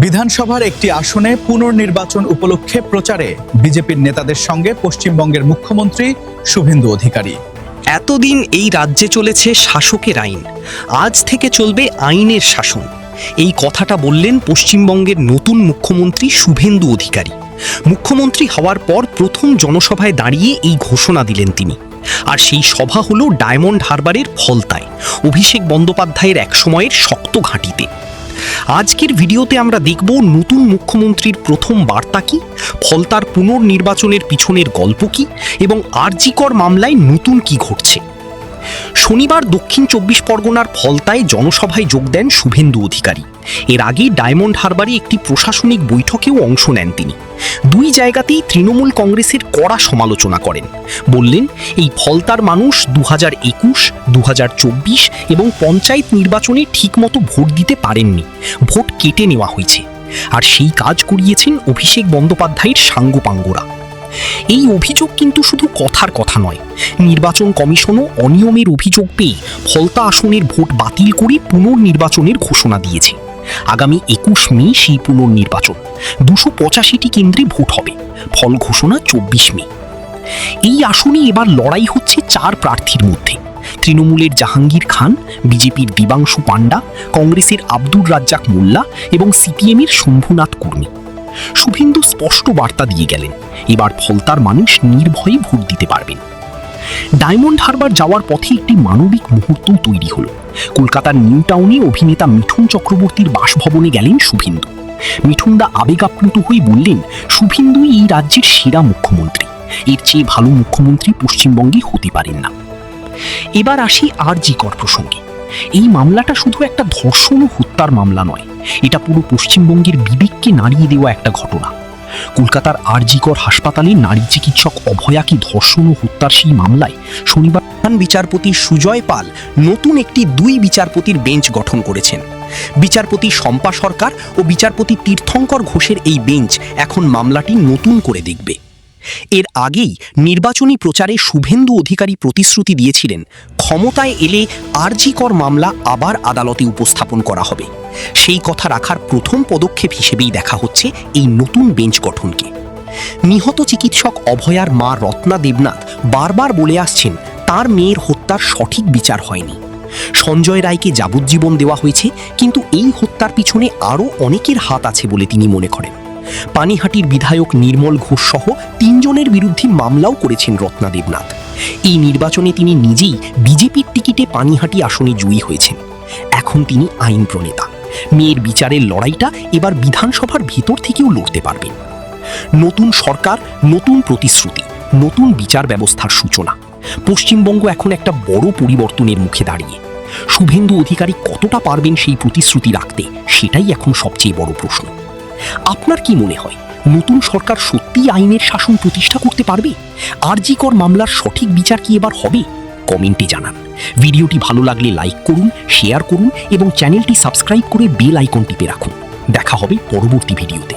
বিধানসভার একটি আসনে পুনর্নির্বাচন উপলক্ষে প্রচারে বিজেপির নেতাদের সঙ্গে পশ্চিমবঙ্গের মুখ্যমন্ত্রী শুভেন্দু অধিকারী। এতদিন এই রাজ্যে চলেছে শাসকের আইন, আজ থেকে চলবে আইনের শাসন। এই কথাটা বললেন পশ্চিমবঙ্গের নতুন মুখ্যমন্ত্রী শুভেন্দু অধিকারী। মুখ্যমন্ত্রী হওয়ার পর প্রথম জনসভায় দাঁড়িয়ে এই ঘোষণা দিলেন তিনি। আর সেই সভা হলো ডায়মন্ড হারবারের ফলতায়, অভিষেক বন্দ্যোপাধ্যায়ের এক সময়ের শক্ত ঘাঁটিতে। আজকের ভিডিওতে আমরা দেখব নতুন মুখ্যমন্ত্রীর প্রথম বার্তা কি, ফলতার পুনর্নির্বাচনের পিছনের গল্প কি এবং আরজিকর মামলায় নতুন কি ঘটছে। শনিবার দক্ষিণ ২৪ পরগনার ফলতায় জনসভায় যোগ দেন শুভেন্দু অধিকারী। এর আগে ডায়মন্ড হারবারে একটি প্রশাসনিক বৈঠকেও অংশ নেন তিনি। দুই জায়গাতেই তৃণমূল কংগ্রেসের কড়া সমালোচনা করেন। বললেন, এই ফলতার মানুষ ২০২১, ২০২৪ এবং পঞ্চায়েত নির্বাচনে ঠিকমতো ভোট দিতে পারেননি, ভোট কেটে নেওয়া হয়েছে। আর সেই কাজ করিয়েছেন অভিষেক বন্দ্যোপাধ্যায়ের সাঙ্গপাঙ্গরা। এই অভিযোগ কিন্তু শুধু কথার কথা নয়। নির্বাচন কমিশনও অনিয়মের অভিযোগ পেয়ে ফলতা আসনের ভোট বাতিল করে পুনর্নির্বাচনের ঘোষণা দিয়েছে। আগামী ২১ মে সেই পুনর্নির্বাচন, ২৮৫টি কেন্দ্রে ভোট হবে, ফল ঘোষণা ২৪ মে। এই আসনে এবার লড়াই হচ্ছে ৪ প্রার্থীর মধ্যে। তৃণমূলের জাহাঙ্গীর খান, বিজেপির দিবাংশু পাণ্ডা, কংগ্রেসের আব্দুর রাজ্জাক মোল্লা এবং সিপিএমের শম্ভুনাথ কুর্মী। শুভেন্দু স্পষ্ট বার্তা দিয়ে গেলেন, এবার ফলতার মানুষ নির্ভয়ে ভোট দিতে পারবেন। ডায়মন্ড হারবার যাওয়ার পথে একটি মানবিক মুহূর্তও তৈরি হলো। কলকাতার নিউ টাউনে অভিনেতা মিঠুন চক্রবর্তীর বাসভবনে গেলেন শুভেন্দু। মিঠুনদা আবেগ আপ্লুত হয়ে বললেন, শুভেন্দুই এই রাজ্যের সেরা মুখ্যমন্ত্রী, এর চেয়ে ভালো মুখ্যমন্ত্রী পশ্চিমবঙ্গে হতে পারেন না। এবার আসি আরজিকর প্রসঙ্গে। এই মামলাটা শুধু একটা ধর্ষণ ও হত্যার মামলা নয়, এটা পুরো পশ্চিমবঙ্গের বিবেককে নাড়িয়ে দেওয়া একটা ঘটনা। কলকাতার আরজিকর হাসপাতালে নারী চিকিৎসক অভয়াকে ধর্ষণ ও হত্যার সেই মামলায় শনিবার বিচারপতি সুজয় পাল নতুন একটি ২ বিচারপতির বেঞ্চ গঠন করেছেন। বিচারপতি শম্পা সরকার ও বিচারপতি তীর্থঙ্কর ঘোষের এই বেঞ্চ এখন মামলাটি নতুন করে দেখবে। এর আগেই নির্বাচনী প্রচারে শুভেন্দু অধিকারী প্রতিশ্রুতি দিয়েছিলেন, ক্ষমতায় এলে আরজিকর মামলা আবার আদালতে উপস্থাপন করা হবে। সেই কথা রাখার প্রথম পদক্ষেপ হিসেবেই দেখা হচ্ছে এই নতুন বেঞ্চ গঠনকে। নিহত চিকিৎসক অভয়ার মা রত্না দেবনাথ বারবার বলে আসছেন, তার মেয়ের হত্যার সঠিক বিচার হয়নি। সঞ্জয় রায়কে যাবজ্জীবন দেওয়া হয়েছে, কিন্তু এই হত্যার পিছনে আরও অনেকের হাত আছে বলে তিনি মনে করেন। পানিহাটির বিধায়ক নির্মল ঘোষ সহ ৩ জনের বিরুদ্ধে মামলাও করেছেন রত্না দেবনাথ। এই নির্বাচনে তিনি নিজেই বিজেপির টিকিটে পানিহাটি আসনে জয়ী হয়েছেন। এখন তিনি আইন প্রণেতা। মেয়ের বিচারের লড়াইটা এবার বিধানসভার ভেতর থেকেও লড়তে পারবেন। নতুন সরকার, নতুন প্রতিশ্রুতি, নতুন বিচার ব্যবস্থার সূচনা। পশ্চিমবঙ্গ এখন একটা বড় পরিবর্তনের মুখে দাঁড়িয়ে। শুভেন্দু অধিকারী কতটা পারবেন সেই প্রতিশ্রুতি রাখতে, সেটাই এখন সবচেয়ে বড় প্রশ্ন। আপনার কি মনে হয়, নতুন সরকার সত্যিই আইনের শাসন প্রতিষ্ঠা করতে পারবে? আরজিকর মামলার সঠিক বিচার কি এবার হবে? কমেন্টে জানান। ভিডিওটি ভালো লাগলে লাইক করুন, শেয়ার করুন এবং চ্যানেলটি সাবস্ক্রাইব করে বেল আইকন টিপে রাখুন। দেখা হবে পরবর্তী ভিডিওতে।